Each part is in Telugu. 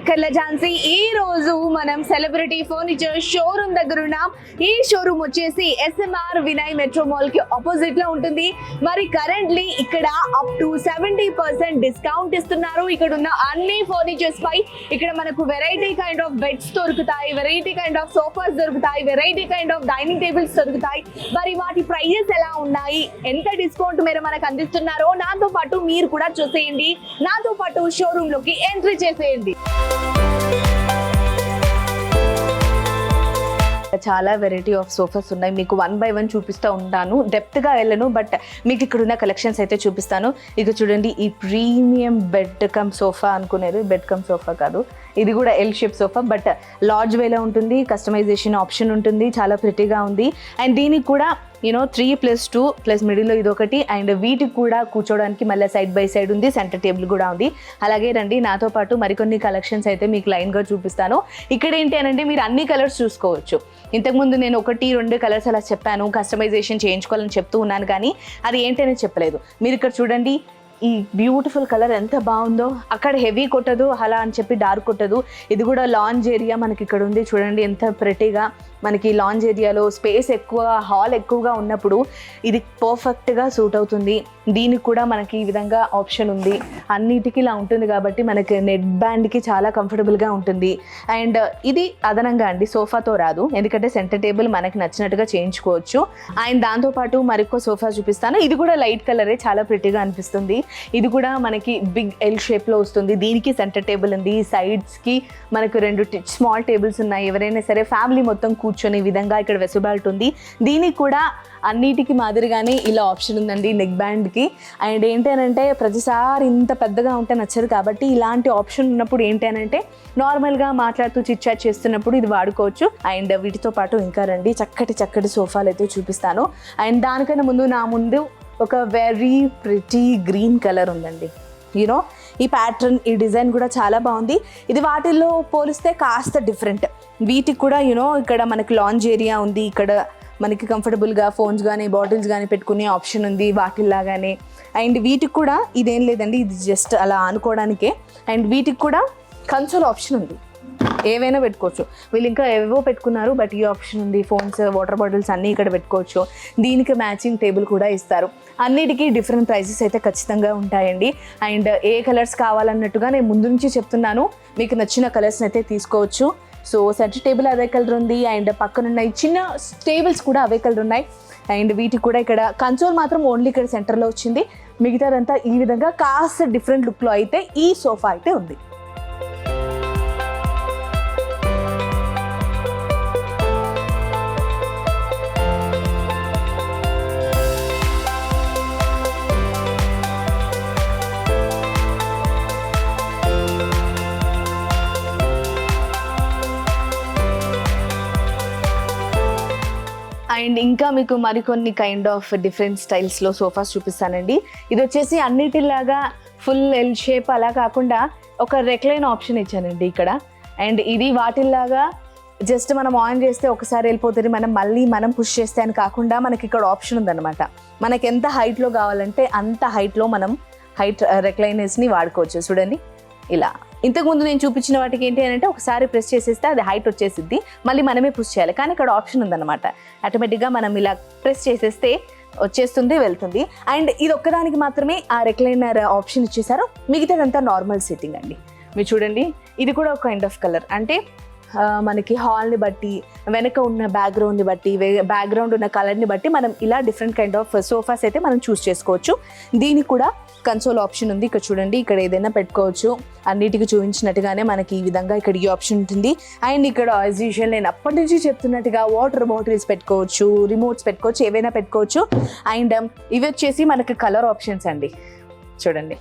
నక్కర్ల ఝాన్సీ ఈ రోజు మనం సెలబ్రిటీ ఫర్నిచర్ షోరూమ్ దగ్గర ఉన్నాం. ఈ షోరూమ్ వచ్చేసి SMR వినయ్ మెట్రో మాల్ కి ఆపోజిట్ లో ఉంటుంది. మరి కరెంట్లీ ఇక్కడ అప్ టు 70% డిస్కౌంట్ ఇస్తున్నారు. ఇక్కడ ఉన్న అన్ని ఫర్నిచర్స్ పై ఇక్కడ మనకు వెరైటీ కైండ్ ఆఫ్ బెడ్స్ దొరుకుతాయి, వెరైటీ కైండ్ ఆఫ్ సోఫాస్ దొరుకుతాయి, variety kind of dining tables దొరుకుతాయి. మరి వాటి ప్రైజెస్ ఎలా ఉన్నాయి, ఎంత డిస్కౌంట్ మీరు మనకు అందిస్తున్నారో నాతో పాటు మీరు కూడా చూసేయండి. నాతో పాటు షోరూమ్ లోకి ఎంట్రీ చేసేయండి. చాలా వెరైటీ ఆఫ్ సోఫాస్ ఉన్నాయి. మీకు 1 by 1 చూపిస్తూ ఉంటాను. డెప్త్గా వెళ్ళను, బట్ మీకు ఇక్కడ ఉన్న కలెక్షన్స్ అయితే చూపిస్తాను. ఇక చూడండి, ఈ ప్రీమియం బెడ్ కమ్ సోఫా అనుకునేది, బెడ్ కమ్ సోఫా కాదు, ఇది కూడా L shape sofa, but large వేలో ఉంటుంది. కస్టమైజేషన్ ఆప్షన్ ఉంటుంది, చాలా ప్రిటీగా ఉంది. అండ్ దీనికి కూడా 3+2 ప్లస్ మిడిల్లో ఇది ఒకటి, అండ్ వీటికి కూడా కూర్చోడానికి మళ్ళీ సైడ్ బై సైడ్ ఉంది, సెంటర్ టేబుల్ కూడా ఉంది. అలాగే రండి, నాతో పాటు మరికొన్ని కలెక్షన్స్ అయితే మీకు లైన్గా చూపిస్తాను. ఇక్కడ ఏంటి అనంటే మీరు అన్ని కలర్స్ చూసుకోవచ్చు. ఇంతకుముందు నేను 1-2 కలర్స్ అలా చెప్పాను, కస్టమైజేషన్ చేయించుకోవాలని చెప్తూ ఉన్నాను, కానీ అది ఏంటనేది చెప్పలేదు. మీరు ఇక్కడ చూడండి, ఈ బ్యూటిఫుల్ కలర్ ఎంత బాగుందో. అక్కడ హెవీ కొట్టదు అలా అని చెప్పి డార్క్ కొట్టదు. ఇది కూడా లాంజ్ ఏరియా మనకి ఇక్కడ ఉంది. చూడండి ఎంత ప్రెటీగా మనకి లాంజ్ ఏరియాలో స్పేస్ ఎక్కువ, హాల్ ఎక్కువగా ఉన్నప్పుడు ఇది పర్ఫెక్ట్గా సూట్ అవుతుంది. దీనికి కూడా మనకి ఈ విధంగా ఆప్షన్ ఉంది. అన్నిటికీ ఇలా ఉంటుంది కాబట్టి మనకి నెట్ బ్యాండ్కి చాలా కంఫర్టబుల్గా ఉంటుంది. అండ్ ఇది అదనంగా అండి, సోఫాతో రాదు, ఎందుకంటే సెంటర్ టేబుల్ మనకి నచ్చినట్టుగా చేయించుకోవచ్చు. అండ్ దాంతోపాటు మరొక సోఫా చూపిస్తాను. ఇది కూడా లైట్ కలరే, చాలా ప్రిటీగా అనిపిస్తుంది. ఇది కూడా మనకి బిగ్ ఎల్ షేప్లో వస్తుంది. దీనికి సెంటర్ టేబుల్ ఉంది, సైడ్స్కి మనకు 2 స్మాల్ టేబుల్స్ ఉన్నాయి. ఎవరైనా సరే ఫ్యామిలీ మొత్తం కూర్చొని విధంగా ఇక్కడ వెసులుబాటు ఉంది. దీనికి కూడా అన్నిటికీ మాదిరిగానే ఇలా ఆప్షన్ ఉందండి నెక్ బ్యాండ్కి. అండ్ ఏంటి అనంటే ప్రతిసారి ఇంత పెద్దగా ఉంటే నచ్చదు, కాబట్టి ఇలాంటి ఆప్షన్ ఉన్నప్పుడు ఏంటి అనంటే నార్మల్గా మాట్లాడుతూ చిట్చాట్ చేస్తున్నప్పుడు ఇది వాడుకోవచ్చు. అండ్ వీటితో పాటు ఇంకా రండి, చక్కటి సోఫాలు అయితే చూపిస్తాను. అండ్ దానికన్నా నా ముందు ఒక వెరీ ప్రిటీ గ్రీన్ కలర్ ఉందండి. ఈ ప్యాటర్న్, ఈ డిజైన్ కూడా చాలా బాగుంది. ఇది వాటిల్లో పోలిస్తే కాస్త డిఫరెంట్. వీటికి కూడా ఇక్కడ మనకి లాంజ్ ఏరియా ఉంది. ఇక్కడ మనకి కంఫర్టబుల్గా ఫోన్స్ కానీ బాటిల్స్ కానీ పెట్టుకునే ఆప్షన్ ఉంది వాటిల్లాగానే. అండ్ వీటికి కూడా ఇదేం లేదండి, ఇది జస్ట్ అలా ఆనుకోవడానికే. అండ్ వీటికి కూడా కన్సోల్ ఆప్షన్ ఉంది, ఏవైనా పెట్టుకోవచ్చు. వీళ్ళు ఇంకా ఏవో పెట్టుకున్నారు, బట్ ఈ ఆప్షన్ ఉంది. ఫోన్స్, వాటర్ బాటిల్స్ అన్నీ ఇక్కడ పెట్టుకోవచ్చు. దీనికి మ్యాచింగ్ టేబుల్ కూడా ఇస్తారు. అన్నిటికీ డిఫరెంట్ ప్రైసెస్ అయితే ఖచ్చితంగా ఉంటాయండి. అండ్ ఏ కలర్స్ కావాలన్నట్టుగా నేను ముందు నుంచి చెప్తున్నాను, మీకు నచ్చిన కలర్స్ని అయితే తీసుకోవచ్చు. సో సెంటర్ టేబుల్ అవే కలర్ ఉంది, అండ్ పక్కనున్న చిన్న టేబుల్స్ కూడా అవే కలర్ ఉన్నాయి. అండ్ వీటికి కూడా ఇక్కడ కన్సోల్ మాత్రం ఓన్లీ ఇక్కడ సెంటర్లో వచ్చింది. మిగతాదంతా ఈ విధంగా కాస్త డిఫరెంట్ లుక్లో అయితే ఈ సోఫా అయితే ఉంది. అండ్ ఇంకా మీకు మరికొన్ని కైండ్ ఆఫ్ డిఫరెంట్ స్టైల్స్లో సోఫాస్ చూపిస్తానండి. ఇది వచ్చేసి అన్నిటిలాగా ఫుల్ ఎల్ షేప్ అలా కాకుండా ఒక రెక్లైన్ ఆప్షన్ ఇచ్చానండి ఇక్కడ. అండ్ ఇది వాటిల్లాగా జస్ట్ మనం ఆన్ చేస్తే ఒకసారి వెళ్ళిపోతుంది, మనం పుష్ చేస్తే అని కాకుండా మనకి ఇక్కడ ఆప్షన్ ఉందన్నమాట. మనకి ఎంత హైట్లో కావాలంటే అంత హైట్లో మనం రెక్లైనర్స్ని వాడుకోవచ్చు. చూడండి ఇలా. ఇంతకుముందు నేను చూపించిన వాటికి ఏంటి అంటే ఒకసారి ప్రెస్ చేసేస్తే అది హైట్ వచ్చేసిద్ది, మళ్ళీ మనమే పుష్ చేయాలి. కానీ ఇక్కడ ఆప్షన్ ఉందన్నమాట, ఆటోమేటిక్గా మనం ఇలా ప్రెస్ చేసేస్తే వచ్చేస్తుంది, వెళ్తుంది. అండ్ ఇది ఒక్కదానికి మాత్రమే ఆ రెక్లైనర్ ఆప్షన్ ఇచ్చేసారు, మిగతాదంతా నార్మల్ సిట్టింగ్ అండి. మీరు చూడండి, ఇది కూడా ఒక కైండ్ ఆఫ్ కలర్. అంటే మనకి హాల్ని బట్టి, వెనక ఉన్న బ్యాక్గ్రౌండ్ని బట్టి, బ్యాక్గ్రౌండ్ ఉన్న కలర్ని బట్టి మనం ఇలా డిఫరెంట్ కైండ్ ఆఫ్ సోఫాస్ అయితే మనం చూస్ చేసుకోవచ్చు. దీనికి కూడా కన్సోల్ ఆప్షన్ ఉంది. ఇక్కడ చూడండి, ఇక్కడ ఏదైనా పెట్టుకోవచ్చు. అన్నిటికీ చూపించినట్టుగానే మనకి ఈ విధంగా ఇక్కడ ఈ ఆప్షన్ ఉంటుంది. అండ్ ఇక్కడ యాజ్ యూజువల్ నేను అప్పటి నుంచి చెప్తున్నట్టుగా వాటర్ బాటిల్స్ పెట్టుకోవచ్చు, రిమోట్స్ పెట్టుకోవచ్చు, ఏవైనా పెట్టుకోవచ్చు. అండ్ ఇవి వచ్చేసి మనకి కలర్ ఆప్షన్స్ అండి. చూడండి,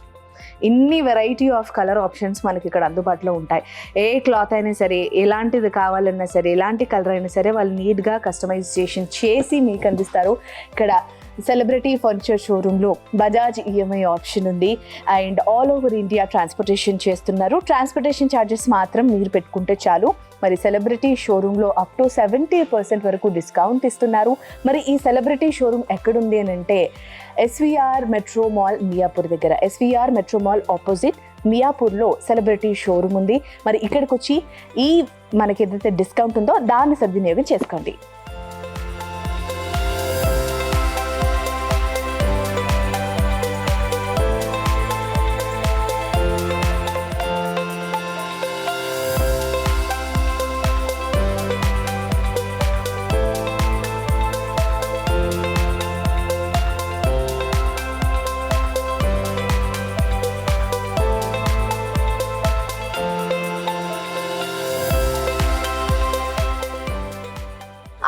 ఇన్ని వెరైటీ ఆఫ్ కలర్ ఆప్షన్స్ మనకి ఇక్కడ అందుబాటులో ఉంటాయి. ఏ క్లాత్ అయినా సరే, ఎలాంటిది కావాలన్నా సరే, ఎలాంటి కలర్ అయినా సరే వాళ్ళు నీట్గా కస్టమైజేషన్ చేసి మీకు అందిస్తారు. ఇక్కడ సెలబ్రిటీ ఫర్నిచర్ షోరూంలో బజాజ్ ఈఎంఐ ఆప్షన్ ఉంది. And all over India transportation చేస్తున్నారు. ట్రాన్స్పోర్టేషన్ ఛార్జెస్ మాత్రం మీరు పెట్టుకుంటే చాలు. మరి సెలబ్రిటీ షోరూంలో అప్ టు 70% వరకు డిస్కౌంట్ ఇస్తున్నారు. మరి ఈ సెలబ్రిటీ షోరూమ్ ఎక్కడుంది అని అంటే SVR మెట్రో మాల్ మియాపూర్ దగ్గర, SVR మెట్రో మాల్ ఆపోజిట్ మియాపూర్లో సెలబ్రిటీ షోరూమ్ ఉంది. మరి ఇక్కడికి వచ్చి ఈ మనకి ఏదైతే డిస్కౌంట్ ఉందో దాన్ని సద్వినియోగం చేసుకోండి.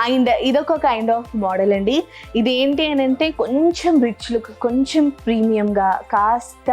అండ్ ఇదొక కైండ్ ఆఫ్ మోడల్ అండి. ఇది ఏంటి అని అంటే కొంచెం రిచ్ లుక్, కొంచెం ప్రీమియంగా, కాస్త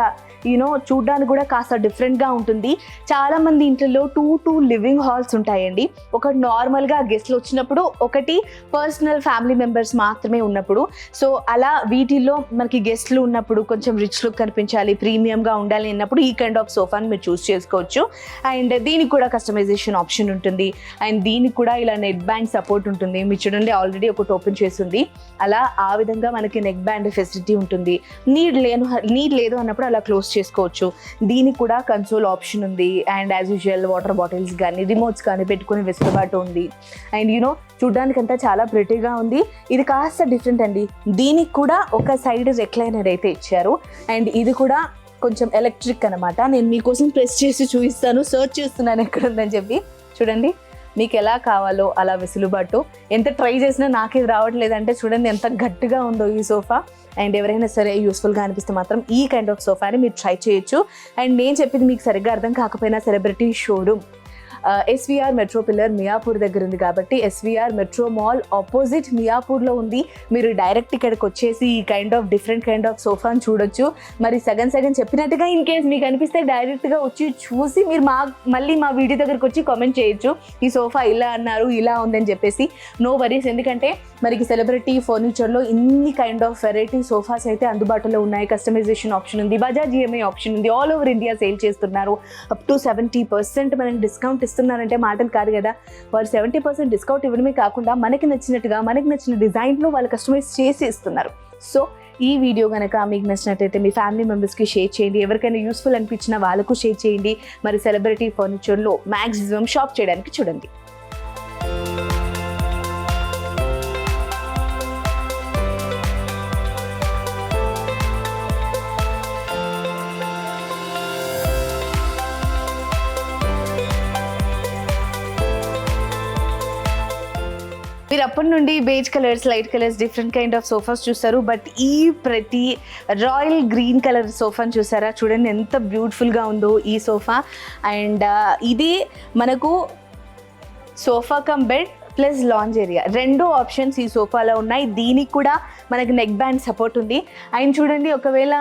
చూడ్డానికి కూడా కాస్త డిఫరెంట్గా ఉంటుంది. చాలామంది ఇంట్లో 2 లివింగ్ హాల్స్ ఉంటాయండి. ఒకటి నార్మల్గా గెస్ట్లు వచ్చినప్పుడు, ఒకటి పర్సనల్ ఫ్యామిలీ మెంబర్స్ మాత్రమే ఉన్నప్పుడు. సో అలా వీటిల్లో మనకి గెస్ట్లు ఉన్నప్పుడు కొంచెం రిచ్ లుక్ కనిపించాలి, ప్రీమియంగా ఉండాలి అన్నప్పుడు ఈ కైండ్ ఆఫ్ సోఫాని మీరు చూస్ చేసుకోవచ్చు. అండ్ దీనికి కూడా కస్టమైజేషన్ ఆప్షన్ ఉంటుంది. అండ్ దీనికి కూడా ఇలా నెక్ బ్యాండ్ సపోర్ట్ ఉంటుంది. మీరు చూడండి ఆల్రెడీ ఒకటి ఓపెన్ చేస్తుంది. అలా ఆ విధంగా మనకి నెక్ బ్యాండ్ ఫెసిలిటీ ఉంటుంది. నీడ్ లేదు అన్నప్పుడు అలా క్లోజ్ చేసుకోవచ్చు. దీనికి కూడా కన్సోల్ ఆప్షన్ ఉంది. And as usual water bottles కానీ రిమోట్స్ కానీ పెట్టుకునే వెసులుబాటు ఉంది. అండ్ చూడ్డానికి అంతా చాలా ప్రిటీగా ఉంది. ఇది కాస్త డిఫరెంట్ అండి. దీనికి కూడా ఒక సైడ్ రెక్లైనర్ అయితే ఇచ్చారు. అండ్ ఇది కూడా కొంచెం ఎలక్ట్రిక్ అనమాట. నేను మీకోసం ప్రెస్ చేసి చూపిస్తాను. సర్చ్ చేస్తున్నాను ఎక్కడ ఉందని చెప్పి. చూడండి మీకు ఎలా కావాలో అలా వెసులుబాటు. ఎంత ట్రై చేసినా నాకు ఇది రావట్లేదంటే చూడండి ఎంత గట్టిగా ఉందో ఈ సోఫా. అండ్ ఎవరైనా సరే యూస్ఫుల్గా అనిపిస్తే మాత్రం ఈ కైండ్ ఆఫ్ సోఫాని మీరు ట్రై చేయొచ్చు. అండ్ నేను చెప్పింది మీకు సరిగ్గా అర్థం కాకపోయినా celebrity showroom SVR metro pillar Miyapur దగ్గర ఉంది కాబట్టి ఎస్విఆర్ మెట్రో మాల్ ఆపోజిట్ మియాపూర్లో ఉంది. మీరు డైరెక్ట్ ఇక్కడికి వచ్చేసి ఈ kind of different kind of సోఫాని చూడొచ్చు. మరి సగం చెప్పినట్టుగా ఇన్ కేస్ మీకు అనిపిస్తే డైరెక్ట్గా వచ్చి చూసి మీరు మళ్ళీ మా వీడియో దగ్గరకు వచ్చి కామెంట్ చేయొచ్చు. ఈ సోఫా ఇలా అన్నారు, ఇలా ఉందని చెప్పేసి. నో వరీస్, ఎందుకంటే మనకి సెలబ్రిటీ ఫర్నిచర్లో ఇన్ని కైండ్ ఆఫ్ వెరైటీ సోఫాస్ అయితే అందుబాటులో ఉన్నాయి. కస్టమైజేషన్ ఆప్షన్ ఉంది, బజాజ్ ఈఎంఐ ఆప్షన్ ఉంది. ఆల్ ఓవర్ ఇండియా సేల్ చేస్తున్నారు. అప్ టు 70% మనకి డిస్కౌంట్ ఇస్తున్నారంటే మాటలు కాదు కదా. వాళ్ళు 70% డిస్కౌంట్ ఇవ్వడమే కాకుండా మనకి నచ్చినట్టుగా మనకి నచ్చిన డిజైన్లో వాళ్ళు కస్టమైజ్ చేసి ఇస్తున్నారు. సో ఈ వీడియో కనుక మీకు నచ్చినట్టయితే మీ ఫ్యామిలీ మెంబర్స్కి షేర్ చేయండి. ఎవరికైనా యూస్ఫుల్ అనిపించిన వాళ్ళకు షేర్ చేయండి. మరి సెలబ్రిటీ ఫర్నిచర్లో మ్యాక్సిమం షాప్ చేయడానికి చూడండి. మీరు అప్పటి నుండి beige colours, light colours, different kind of sofas చూస్తారు. బట్ ఈ ప్రతి రాయల్ గ్రీన్ కలర్ సోఫాని చూసారా? చూడండి ఎంత బ్యూటిఫుల్గా ఉందో ఈ సోఫా. అండ్ ఇది మనకు sofa cum bed plus lounge area, 2 options ఈ సోఫాలో ఉన్నాయి. దీనికి కూడా మనకి నెక్ బ్యాండ్ సపోర్ట్ ఉంది. అండ్ చూడండి, ఒకవేళ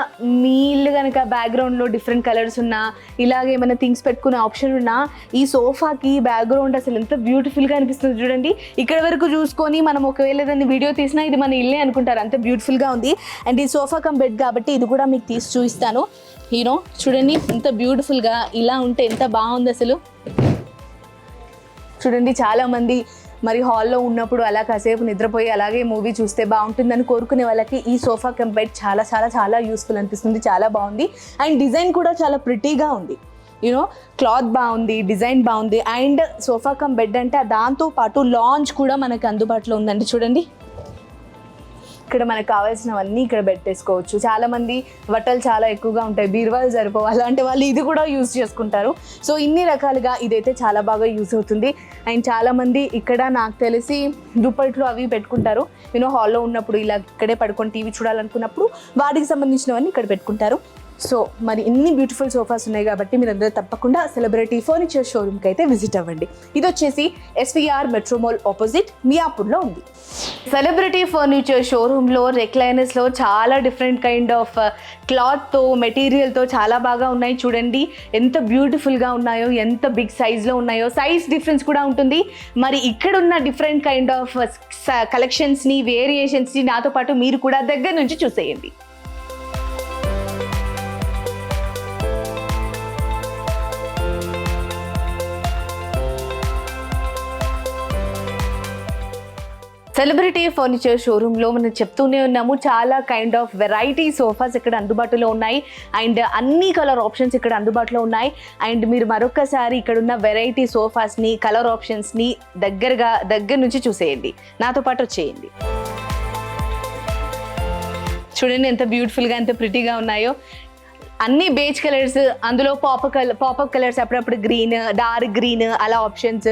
మీ ఇల్లు కనుక బ్యాక్గ్రౌండ్లో డిఫరెంట్ కలర్స్ ఉన్నా, ఇలాగే ఏమైనా థింగ్స్ పెట్టుకునే ఆప్షన్ ఉన్నా, ఈ సోఫాకి బ్యాక్గ్రౌండ్ అసలు ఎంత బ్యూటిఫుల్గా అనిపిస్తుంది చూడండి. ఇక్కడ వరకు చూసుకొని మనం ఒకవేళ దాన్ని వీడియో తీసినా ఇది మన ఇల్లే అనుకుంటారు, అంత బ్యూటిఫుల్గా ఉంది. అండ్ ఈ సోఫా కమ్ బెడ్ కాబట్టి ఇది కూడా మీకు తీసి చూపిస్తాను. చూడండి ఎంత బ్యూటిఫుల్గా ఇలా ఉంటే ఎంత బాగుంది అసలు. చూడండి, చాలామంది మరి హాల్లో ఉన్నప్పుడు అలా కాసేపు నిద్రపోయి అలాగే మూవీ చూస్తే బాగుంటుందని కోరుకునే వాళ్ళకి ఈ సోఫా కమ్ బెడ్ చాలా చాలా చాలా యూస్ఫుల్ అనిపిస్తుంది. చాలా బాగుంది. అండ్ డిజైన్ కూడా చాలా ప్రిటీగా ఉంది. క్లాత్ బాగుంది, డిజైన్ బాగుంది. అండ్ సోఫా కమ్ బెడ్ అంటే దాంతోపాటు లాంజ్ కూడా మనకు అందుబాటులో ఉందండి. చూడండి, ఇక్కడ మనకు కావాల్సినవన్నీ ఇక్కడ పెట్టేసుకోవచ్చు. చాలామంది బట్టలు చాలా ఎక్కువగా ఉంటాయి, బీరువాలు సరిపోవు, అలాంటి వాళ్ళు ఇది కూడా యూజ్ చేసుకుంటారు. సో ఇన్ని రకాలుగా ఇదైతే చాలా బాగా యూజ్ అవుతుంది. అండ్ చాలామంది ఇక్కడ నాకు తెలిసి దుప్పట్లు అవి పెట్టుకుంటారు. హాల్లో ఉన్నప్పుడు ఇలా ఇక్కడే పడుకొని టీవీ చూడాలనుకున్నప్పుడు వాటికి సంబంధించినవన్నీ ఇక్కడ పెట్టుకుంటారు. సో మరి ఇన్ని బ్యూటిఫుల్ సోఫాస్ ఉన్నాయి కాబట్టి మీరందరూ తప్పకుండా సెలబ్రిటీ ఫర్నిచర్ షోరూమ్కి అయితే విజిట్ అవ్వండి. ఇది వచ్చేసి ఎస్విఆర్ మెట్రో మాల్ ఆపోజిట్ మియాపూర్లో ఉంది. సెలబ్రిటీ ఫర్నిచర్ షోరూంలో రెక్లైనర్స్లో చాలా డిఫరెంట్ కైండ్ ఆఫ్ క్లాత్తో, మెటీరియల్తో చాలా బాగా ఉన్నాయి. చూడండి ఎంత బ్యూటిఫుల్గా ఉన్నాయో, ఎంత బిగ్ సైజ్లో ఉన్నాయో. సైజ్ డిఫరెన్స్ కూడా ఉంటుంది. మరి ఇక్కడ ఉన్న డిఫరెంట్ కైండ్ ఆఫ్ కలెక్షన్స్ని, వేరియేషన్స్ని నాతో పాటు మీరు కూడా దగ్గర నుంచి చూసేయండి. సెలబ్రిటీ ఫర్నిచర్ షోరూంలో మనం చెప్తూనే ఉన్నాము, చాలా కైండ్ ఆఫ్ వెరైటీ సోఫాస్ ఇక్కడ అందుబాటులో ఉన్నాయి అండ్ అన్ని కలర్ ఆప్షన్స్ ఇక్కడ అందుబాటులో ఉన్నాయి. అండ్ మీరు మరొకసారి ఇక్కడ ఉన్న వెరైటీ సోఫాస్ని, కలర్ ఆప్షన్స్ని దగ్గర నుంచి చూసేయండి, నాతో పాటు వచ్చేయండి. చూడండి ఎంత బ్యూటిఫుల్గా, ఎంత ప్రిటీగా ఉన్నాయో. అన్ని బేజ్ కలర్స్, అందులో పాపప్ కలర్స్, అప్పుడప్పుడు గ్రీన్, డార్క్ గ్రీన్ అలా ఆప్షన్స్,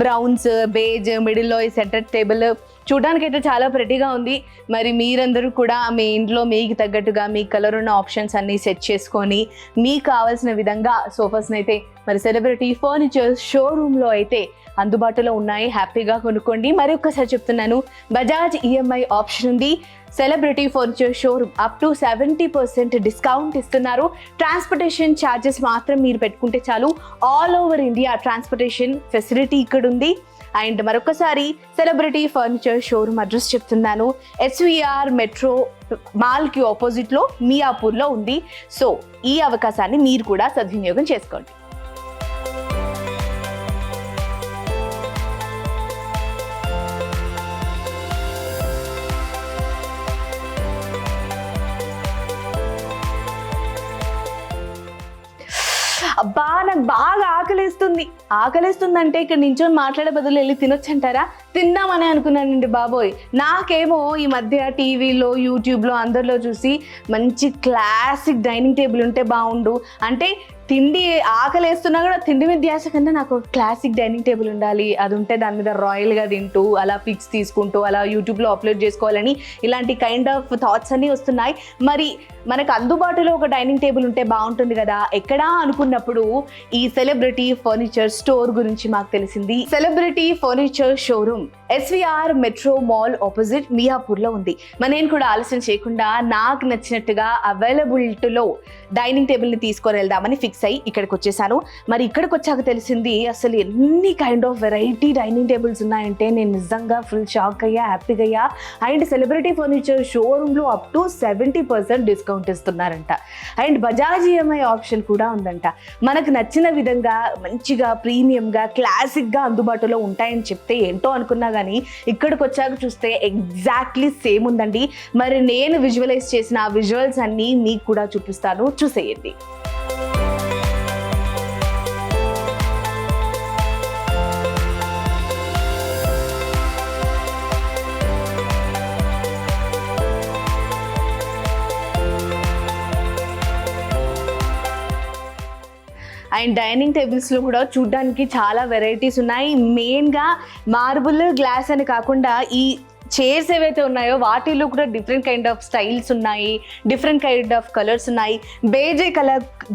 బ్రౌన్స్, బేజ్, మిడిల్లో ఈ సెంటర్ టేబుల్ చూడడానికి అయితే చాలా ప్రెటీగా ఉంది. మరి మీరందరూ కూడా మీ ఇంట్లో మీకు తగ్గట్టుగా మీ కలర్ ఉన్న ఆప్షన్స్ అన్ని సెట్ చేసుకొని మీకు కావాల్సిన విధంగా సోఫాస్ని అయితే మరి సెలబ్రిటీ ఫర్నిచర్ షోరూంలో అయితే అందుబాటులో ఉన్నాయి. హ్యాపీగా కొనుక్కోండి. మరి ఒక్కసారి చెప్తున్నాను, బజాజ్ ఈఎంఐ ఆప్షన్ ఉంది. Celebrity furniture showroom up to 70% discount ఇస్తున్నారు. ట్రాన్స్పోర్టేషన్ ఛార్జెస్ మాత్రం మీరు పెట్టుకుంటే చాలు. All over India transportation facility ఇక్కడ ఉంది. అండ్ మరొకసారి సెలబ్రిటీ ఫర్నిచర్ షోరూమ్ అడ్రస్ చెప్తున్నాను, SVR మెట్రో మాల్కి ఆపోజిట్లో మియాపూర్లో ఉంది. సో ఈ అవకాశాన్ని మీరు కూడా సద్వినియోగం చేసుకోండి. అబ్బా నాకు బాగా ఆకలిస్తుంది అంటే ఇక్కడ నించొని మాట్లాడే బదులు వెళ్ళి తినొచ్చంటారా? తిందామని అనుకున్నానండి బాబోయ్. నాకేమో ఈ మధ్య టీవీలో, యూట్యూబ్లో అందరిలో చూసి మంచి క్లాసిక్ డైనింగ్ టేబుల్ ఉంటే బాగుండు, అంటే తిండి ఆకలేస్తున్నా కూడా తిండి మీద ధ్యాస కన్నా నాకు క్లాసిక్ డైనింగ్ టేబుల్ ఉండాలి, అది ఉంటే దాని మీద రాయల్గా తింటూ అలా పిక్స్ తీసుకుంటూ అలా యూట్యూబ్లో అప్లోడ్ చేసుకోవాలని ఇలాంటి కైండ్ ఆఫ్ థాట్స్ అన్నీ వస్తున్నాయి. మరి మనకు అందుబాటులో ఒక డైనింగ్ టేబుల్ ఉంటే బాగుంటుంది కదా ఎక్కడా అనుకున్నప్పుడు ఈ సెలబ్రిటీ ఫర్నిచర్ స్టోర్ గురించి మాకు తెలిసింది. Celebrity furniture showroom SVR metro mall opposite మియాపూర్లో ఉంది. మరి నేను కూడా ఆలస్యం చేయకుండా నాకు నచ్చినట్టుగా అవైలబిలిటీలో డైనింగ్ టేబుల్ని తీసుకొని వెళ్దామని ఫిక్స్ అయ్యి ఇక్కడికి వచ్చేసాను. మరి ఇక్కడికి వచ్చాక తెలిసింది అసలు ఎన్ని kind of variety dining tables ఉన్నాయంటే నేను నిజంగా ఫుల్ షాక్ అయ్యా, హ్యాపీగా అయ్యా. అండ్ సెలబ్రిటీ ఫర్నిచర్ షోరూంలో అప్ టు 70% డిస్కౌంట్ ఇస్తున్నారంట. అండ్ బజాజ్ ఈఎంఐ ఆప్షన్ కూడా ఉందంట. మనకు నచ్చిన విధంగా మంచిగా ప్రీమియంగా క్లాసిక్గా అందుబాటులో ఉంటాయని చెప్తే ఏంటో అనుకున్నా కానీ ఇక్కడికి వచ్చాక చూస్తే ఎగ్జాక్ట్లీ సేమ్ ఉందండి. మరి నేను విజువలైజ్ చేసిన ఆ విజువల్స్ అన్నీ మీకు కూడా చూపిస్తాను, చూసేయండి. అండ్ డైనింగ్ టేబుల్స్లో కూడా చూడ్డానికి చాలా వెరైటీస్ ఉన్నాయి. మెయిన్గా మార్బుల్, గ్లాస్ అని కాకుండా ఈ చైర్స్ ఏవైతే ఉన్నాయో వాటిలో కూడా డిఫరెంట్ కైండ్ ఆఫ్ స్టైల్స్ ఉన్నాయి, డిఫరెంట్ కైండ్ ఆఫ్ కలర్స్ ఉన్నాయి.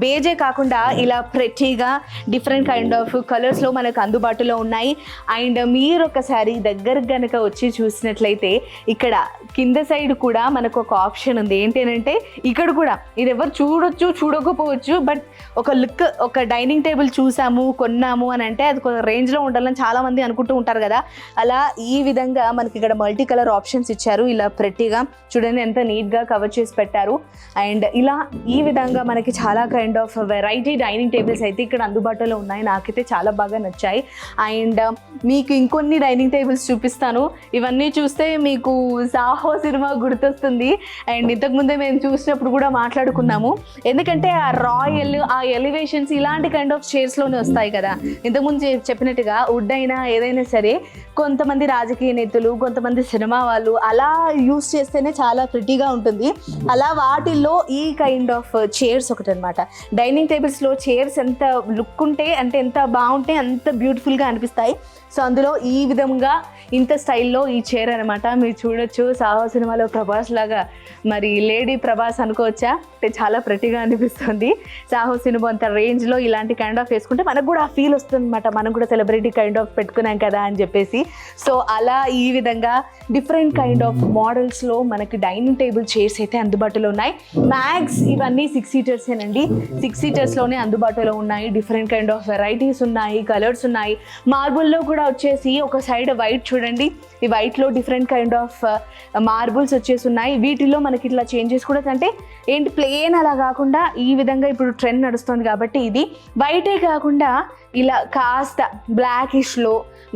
బేజే కాకుండా ఇలా ప్రెటీగా డిఫరెంట్ కైండ్ ఆఫ్ కలర్స్లో మనకు అందుబాటులో ఉన్నాయి. అండ్ మీరు ఒకసారి దగ్గరకు కనుక వచ్చి చూసినట్లయితే ఇక్కడ కింద సైడ్ కూడా మనకు ఒక ఆప్షన్ ఉంది. ఏంటంటే ఇక్కడ కూడా ఇది ఎవరు చూడొచ్చు చూడకపోవచ్చు, బట్ ఒక లుక్, ఒక డైనింగ్ టేబుల్ చూసాము కొన్నాము అని అంటే అది కొంచెం రేంజ్లో ఉండాలని చాలామంది అనుకుంటూ ఉంటారు కదా. అలా ఈ విధంగా మనకి ఇక్కడ మల్టీ కలర్ ఆప్షన్స్ ఇచ్చారు. ఇలా ప్రెట్టీగా చూడండి ఎంత నీట్గా కవర్ చేసి పెట్టారు. అండ్ ఇలా ఈ విధంగా మనకి చాలా kind of variety dining tables అయితే ఇక్కడ అందుబాటులో ఉన్నాయి. నాకైతే చాలా బాగా నచ్చాయి. అండ్ మీకు ఇంకొన్ని డైనింగ్ టేబుల్స్ చూపిస్తాను. ఇవన్నీ చూస్తే మీకు సాహో సినిమా గుర్తొస్తుంది. అండ్ ఇంతకుముందే మేము చూసినప్పుడు కూడా మాట్లాడుకున్నాము, ఎందుకంటే ఆ రాయల్, ఆ ఎలివేషన్స్ ఇలాంటి కైండ్ ఆఫ్ చైర్స్లోనే వస్తాయి కదా. ఇంతకుముందు చెప్పినట్టుగా వుడ్ అయినా ఏదైనా సరే కొంతమంది రాజకీయ నేతలు, కొంతమంది సినిమా వాళ్ళు అలా యూస్ చేస్తేనే చాలా ప్రిటీగా ఉంటుంది. అలా వాటిల్లో ఈ కైండ్ ఆఫ్ చైర్స్ ఒకటి అనమాట. డైనింగ్ టేబుల్స్లో చైర్స్ ఎంత లుక్ ఉంటే, అంటే ఎంత బాగుంటే అంత బ్యూటిఫుల్గా అనిపిస్తాయి. సో అందులో ఈ విధంగా ఇంత స్టైల్లో ఈ చైర్ అనమాట. మీరు చూడొచ్చు సాహో సినిమాలో ప్రభాస్ లాగా, మరి లేడీ ప్రభాస్ అనుకోవచ్చా, అంటే చాలా ప్రెటీగా అనిపిస్తుంది. సాహో సినిమా అంత రేంజ్లో ఇలాంటి కైండ్ ఆఫ్ వేసుకుంటే మనకు కూడా ఆ ఫీల్ వస్తుంది అనమాట, మనం కూడా సెలబ్రిటీ కైండ్ ఆఫ్ పెట్టుకున్నాం కదా అని చెప్పేసి. సో అలా ఈ విధంగా డిఫరెంట్ కైండ్ ఆఫ్ మోడల్స్లో మనకి డైనింగ్ టేబుల్ చైర్స్ అయితే అందుబాటులో ఉన్నాయి. మ్యాక్స్ ఇవన్నీ 6 సీటర్సేనండి. 6 సీటర్స్లోనే అందుబాటులో ఉన్నాయి. డిఫరెంట్ కైండ్ ఆఫ్ వెరైటీస్ ఉన్నాయి, కలర్స్ ఉన్నాయి. మార్బుల్లో కూడా వచ్చేసి ఒక సైడ్ వైట్ చూడండి, ఈ వైట్లో డిఫరెంట్ కైండ్ ఆఫ్ మార్బుల్స్ వచ్చేసి ఉన్నాయి. వీటిలో మనకి ఇట్లా చేంజెస్ కూడా, అంటే ఏంటి ప్లెయిన్ అలా కాకుండా ఈ విధంగా ఇప్పుడు ట్రెండ్ నడుస్తుంది కాబట్టి ఇది వైటే కాకుండా ఇలా కాస్త బ్లాకిష్లో,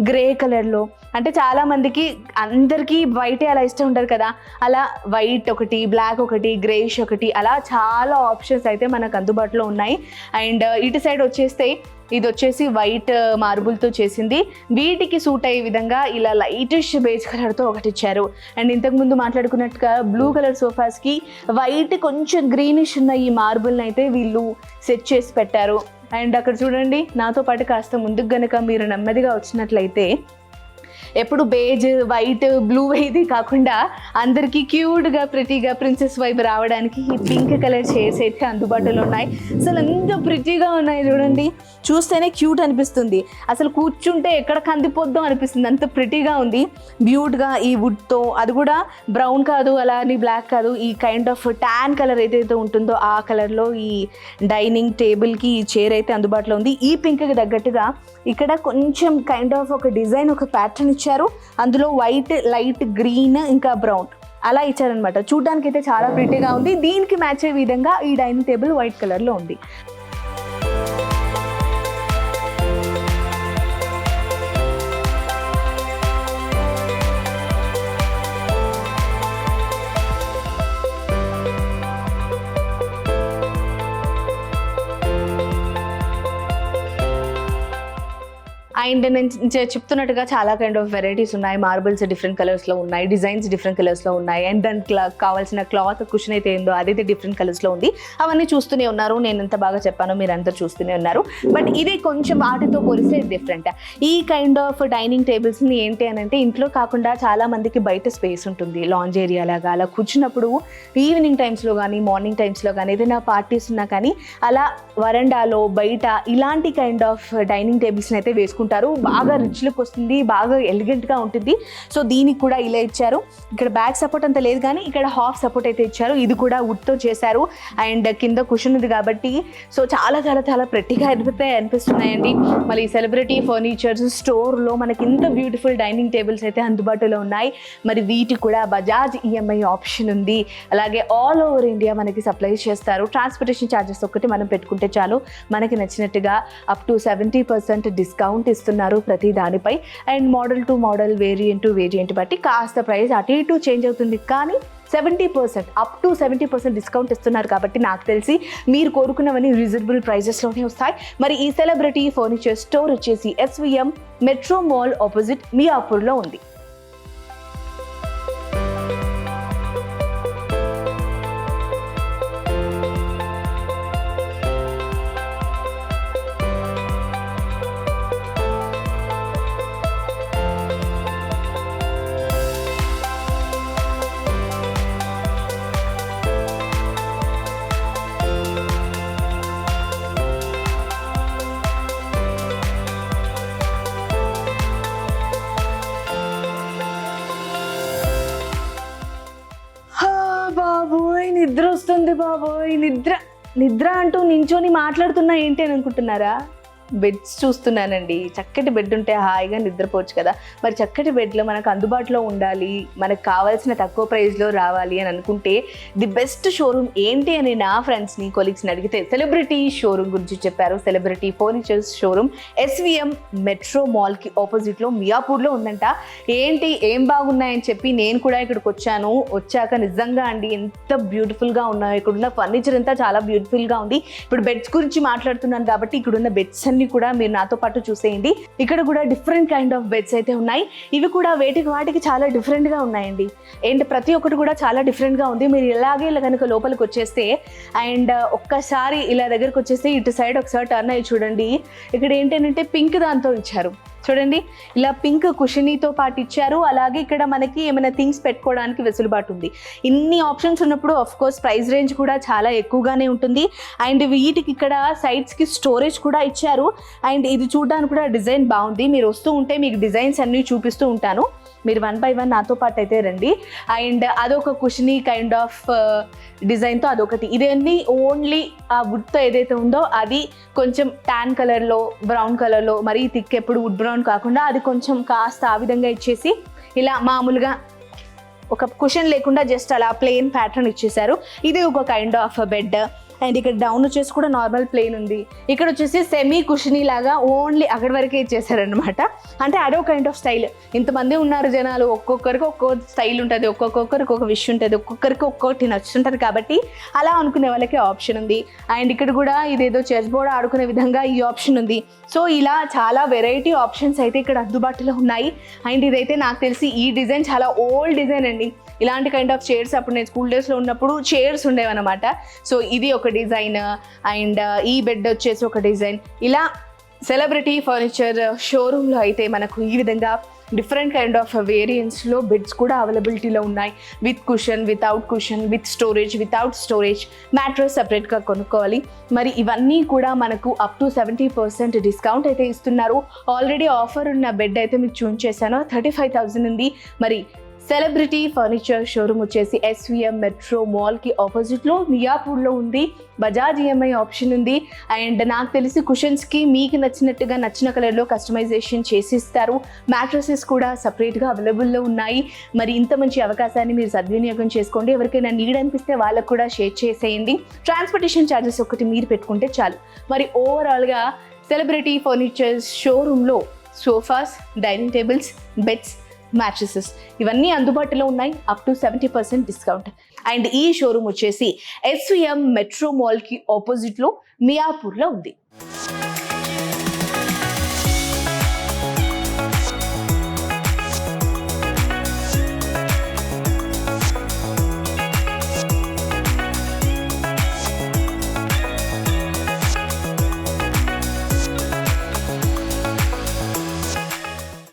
గ్రే కలర్లో అంటే చాలా మందికి అందరికీ వైటే అలా ఇష్టం ఉండదు కదా, అలా వైట్ ఒకటి, బ్లాక్ ఒకటి, గ్రేష్ ఒకటి, అలా చాలా ఆప్షన్స్ అయితే మనకు అందుబాటులో ఉన్నాయి. అండ్ ఇటు సైడ్ వచ్చేస్తే ఇది వచ్చేసి వైట్ మార్బుల్తో చేసింది. వీటికి సూట్ అయ్యే విధంగా ఇలా లైటిష్ బేజ్ కలర్తో ఒకటి ఇచ్చారు. అండ్ ఇంతకుముందు మాట్లాడుకున్నట్టుగా బ్లూ కలర్ సోఫాస్కి వైట్ కొంచెం గ్రీనిష్ ఉన్న ఈ మార్బుల్ని అయితే వీళ్ళు సెట్ చేసి పెట్టారు. అండ్ అక్కడ చూడండి, నాతో పాటు కాస్త ముందుకు గనక మీరు నెమ్మదిగా వచ్చినట్లయితే ఎప్పుడు బేజ్, వైట్, బ్లూ ఇది కాకుండా అందరికీ క్యూట్గా ప్రిటీగా ప్రిన్సెస్ వైబ్ రావడానికి ఈ పింక్ కలర్ చైర్స్ అయితే అందుబాటులో ఉన్నాయి. అసలు ఎంత ప్రిటీగా ఉన్నాయి చూడండి, చూస్తేనే క్యూట్ అనిపిస్తుంది. అసలు కూర్చుంటే ఎక్కడ కందిపోద్దాం అనిపిస్తుంది, అంత ప్రిటీగా ఉంది. బ్యూట్గా ఈ వుడ్తో, అది కూడా బ్రౌన్ కాదు అలా అని బ్లాక్ కాదు, ఈ కైండ్ ఆఫ్ ట్యాన్ కలర్ ఏదైతే ఉంటుందో ఆ కలర్లో ఈ డైనింగ్ టేబుల్కి ఈ చైర్ అయితే అందుబాటులో ఉంది. ఈ పింక్కి తగ్గట్టుగా ఇక్కడ కొంచెం కైండ్ ఆఫ్ ఒక డిజైన్, ఒక ప్యాటర్న్ ఇచ్చారు. అందులో వైట్, లైట్ గ్రీన్, ఇంకా బ్రౌన్ అలా ఇచ్చారనమాట. చూడ్డానికి అయితే చాలా ప్రిటీగా ఉంది. దీనికి మ్యాచ్ అయ్యే విధంగా ఈ డైనింగ్ టేబుల్ వైట్ కలర్లో ఉంది. అండ్ నేను చెప్తున్నట్టుగా చాలా కైండ్ ఆఫ్ వెరైటీస్ ఉన్నాయి. మార్బుల్స్ డిఫరెంట్ కలర్స్లో ఉన్నాయి, డిజైన్స్ డిఫరెంట్ కలర్స్లో ఉన్నాయి. అండ్ దానికి కావాల్సిన క్లాత్, కుషన్ అయితే ఏందో అదైతే డిఫరెంట్ కలర్స్లో ఉంది. అవన్నీ చూస్తూనే ఉన్నారు. నేను ఎంత బాగా చెప్పానో మీరు అందరూ చూస్తూనే ఉన్నారు. బట్ ఇది కొంచెం వాటితో పోలిస్తే డిఫరెంట్. ఈ కైండ్ ఆఫ్ డైనింగ్ టేబుల్స్ని ఏంటి అని అంటే ఇంట్లో కాకుండా చాలా మందికి బయట స్పేస్ ఉంటుంది, లాంజ్ ఏరియా లాగా. అలా కూర్చున్నప్పుడు ఈవినింగ్ టైమ్స్లో కానీ మార్నింగ్ టైమ్స్లో కానీ ఏదైనా పార్టీస్ ఉన్నా కానీ అలా వరండాలో బయట ఇలాంటి కైండ్ ఆఫ్ డైనింగ్ టేబుల్స్ని అయితే వేసుకుంటారు. బాగా రిచ్ లుక్ వస్తుంది, బాగా ఎలిగెంట్గా ఉంటుంది. సో దీనికి కూడా ఇలా ఇచ్చారు. ఇక్కడ బ్యాక్ సపోర్ట్ అంత లేదు కానీ ఇక్కడ హాఫ్ సపోర్ట్ అయితే ఇచ్చారు. ఇది కూడా వుడ్తో చేశారు. అండ్ కింద కుషన్ ఉంది కాబట్టి సో చాలా చాలా చాలా ప్రెట్టిగా అనిపిస్తున్నాయండి. మళ్ళీ సెలబ్రిటీ ఫర్నిచర్స్ స్టోర్లో మనకి ఇంత బ్యూటిఫుల్ డైనింగ్ టేబుల్స్ అయితే అందుబాటులో ఉన్నాయి. మరి వీటికి కూడా బజాజ్ ఈఎంఐ ఆప్షన్ ఉంది. అలాగే ఆల్ ఓవర్ ఇండియా మనకి సప్లై చేస్తారు. ట్రాన్స్పోర్టేషన్ ఛార్జెస్ ఒక్కటి మనం పెట్టుకుంటే చాలు, మనకి నచ్చినట్టుగా అప్ టు 70% డిస్కౌంట్ ఇస్తున్నారు ప్రతి దానిపై. And model to model, variant to variant బట్టి కాస్త ప్రైస్ అటు ఇటు చేంజ్ అవుతుంది. కానీ 70%, అప్ టు 70% డిస్కౌంట్ ఇస్తున్నారు కాబట్టి నాకు తెలిసి మీరు కోరుకున్నవన్నీ రీజనబుల్ ప్రైజెస్లోనే వస్తాయి. మరి ఈ సెలబ్రిటీ ఫర్నిచర్ స్టోర్ వచ్చేసి SVM మెట్రో మాల్ ఆపోజిట్ మియాపూర్లో ఉంది. బాబోయ్ నిద్ర వస్తుంది, బాబోయ్ నిద్ర అంటూ నించొని మాట్లాడుతున్నా ఏంటి అని అనుకుంటున్నారా? బెడ్స్ చూస్తున్నానండి. చక్కటి బెడ్ ఉంటే హాయిగా నిద్రపోవచ్చు కదా. మరి చక్కటి బెడ్లో మనకు అందుబాటులో ఉండాలి, మనకు కావాల్సిన తక్కువ ప్రైస్లో రావాలి అని అనుకుంటే ది బెస్ట్ షోరూమ్ ఏంటి అని నా ఫ్రెండ్స్ని, కొలీగ్స్ని అడిగితే సెలబ్రిటీ షోరూమ్ గురించి చెప్పారు. Celebrity furnitures showroom SVM metro మాల్కి ఆపోజిట్లో మియాపూర్లో ఉందంట. ఏంటి ఏం బాగున్నాయని చెప్పి నేను కూడా ఇక్కడికి వచ్చాక నిజంగా అండి ఎంత బ్యూటిఫుల్గా ఉన్నాయో. ఇక్కడున్న ఫర్నిచర్ అంతా చాలా బ్యూటిఫుల్గా ఉంది. ఇప్పుడు బెడ్స్ గురించి మాట్లాడుతున్నాను కాబట్టి ఇక్కడున్న బెడ్స్ అన్ని కూడా మీరు నాతో పాటు చూసేయండి. ఇక్కడ కూడా డిఫరెంట్ కైండ్ ఆఫ్ బెడ్స్ అయితే ఉన్నాయి. ఇవి కూడా వాటికి చాలా డిఫరెంట్గా ఉన్నాయండి. అండ్ ప్రతి ఒక్కటి కూడా చాలా డిఫరెంట్గా ఉంది. మీరు ఇలాగే ఇలా కనుక లోపలికి వచ్చేస్తే అండ్ ఒక్కసారి ఇలా దగ్గరకు వచ్చేస్తే ఇటు సైడ్ ఒకసారి టర్న్ అయ్యి చూడండి. ఇక్కడ ఏంటంటే పింక్ దాంతో ఇచ్చారు చూడండి, ఇలా పింక్ కుషనీతో పాటు ఇచ్చారు. అలాగే ఇక్కడ మనకి ఏమైనా థింగ్స్ పెట్టుకోవడానికి వెసులుబాటు ఉంది. ఇన్ని ఆప్షన్స్ ఉన్నప్పుడు ఆఫ్ కోర్స్ ప్రైస్ రేంజ్ కూడా చాలా ఎక్కువగానే ఉంటుంది. అండ్ వీటికి ఇక్కడ సైడ్స్కి స్టోరేజ్ కూడా ఇచ్చారు. అండ్ ఇది చూడడానికి కూడా డిజైన్ బాగుంది. మీరు వస్తూ ఉంటే మీకు డిజైన్స్ అన్నీ చూపిస్తూ ఉంటాను. మీరు 1 by 1 నాతో పాటు అయితే రండి. అండ్ అదొక కుషనీ కైండ్ ఆఫ్ డిజైన్తో అదొకటి. ఇదన్నీ ఓన్లీ ఆ వుడ్తో ఏదైతే ఉందో అది కొంచెం ట్యాన్ కలర్లో, బ్రౌన్ కలర్లో, మరీ థిక్ ఎప్పుడు వుడ్ బ్రౌన్ కాకుండా అది కొంచెం కాస్త ఆ విధంగా ఇచ్చేసి ఇలా మామూలుగా ఒక కుషన్ లేకుండా జస్ట్ అలా ప్లెయిన్ ప్యాటర్న్ ఇచ్చేసారు. ఇది ఒక కైండ్ ఆఫ్ బెడ్. అండ్ ఇక్కడ డౌన్ వచ్చేసి కూడా నార్మల్ ప్లేన్ ఉంది. ఇక్కడ వచ్చేసి సెమీ కుషనీ లాగా ఓన్లీ అక్కడి వరకే ఇచ్చేసారనమాట. అంటే అదో కైండ్ ఆఫ్ స్టైల్. ఇంతమంది ఉన్నారు జనాలు, ఒక్కొక్కరికి ఒక్కో స్టైల్ ఉంటుంది, ఒక్కొక్కరికి ఒక విష్ ఉంటుంది, ఒక్కొక్కరికి ఒక్కొక్కటి నచ్చుంటుంది. కాబట్టి అలా అనుకునే వాళ్ళకి ఆప్షన్ ఉంది. అండ్ ఇక్కడ కూడా ఇదేదో చెస్ బోర్డ్ ఆడుకునే విధంగా ఈ ఆప్షన్ ఉంది. సో ఇలా చాలా వెరైటీ ఆప్షన్స్ అయితే ఇక్కడ అందుబాటులో ఉన్నాయి. అండ్ ఇదైతే నాకు తెలిసి ఈ డిజైన్ చాలా ఓల్డ్ డిజైన్ అండి. ఇలాంటి కైండ్ ఆఫ్ చైర్స్ అప్పుడు నేను స్కూల్ డేస్లో ఉన్నప్పుడు చైర్స్ ఉండేవన్నమాట. సో ఇది ఒక డిజైన్, అండ్ ఈ బెడ్ వచ్చేసి ఒక డిజైన్. ఇలా సెలబ్రిటీ ఫర్నిచర్ షోరూంలో అయితే మనకు ఈ విధంగా డిఫరెంట్ కైండ్ ఆఫ్ వేరియంట్స్లో బెడ్స్ కూడా అవైలబిలిటీలో ఉన్నాయి. With cushion, without cushion, with storage, without storage, mattress సపరేట్గా కొనుక్కోవాలి. మరి ఇవన్నీ కూడా మనకు అప్ టు 70% డిస్కౌంట్ అయితే ఇస్తున్నారు. ఆల్రెడీ ఆఫర్ ఉన్న బెడ్ అయితే మీకు చూపించేశాను, 35,000 ఉంది. మరి సెలబ్రిటీ ఫర్నిచర్ షోరూమ్ వచ్చేసి SVM మెట్రో మాల్కి ఆపోజిట్లో మియాపూర్లో ఉంది. బజాజ్ EMI ఆప్షన్ ఉంది. అండ్ నాకు తెలిసి కుషన్స్కి మీకు నచ్చినట్టుగా నచ్చిన కలర్లో కస్టమైజేషన్ చేసి ఇస్తారు. మ్యాట్రసెస్ కూడా సపరేట్గా అవైలబుల్లో ఉన్నాయి. మరి ఇంత మంచి అవకాశాన్ని మీరు సద్వినియోగం చేసుకోండి. ఎవరికైనా నీడ్ అనిపిస్తే వాళ్ళకు కూడా షేర్ చేసేయండి. ట్రాన్స్పోర్టేషన్ ఛార్జెస్ ఒకటి మీరు పెట్టుకుంటే చాలు. మరి ఓవరాల్గా సెలబ్రిటీ ఫర్నిచర్ షోరూంలో sofas, dining tables, beds, mattresses ఇవన్నీ అందుబాటులో ఉన్నాయి అప్ టు 70% డిస్కౌంట్. అండ్ ఈ షోరూమ్ వచ్చేసి SVM మెట్రో మాల్కి ఆపోజిట్లో మియాపూర్లో ఉంది.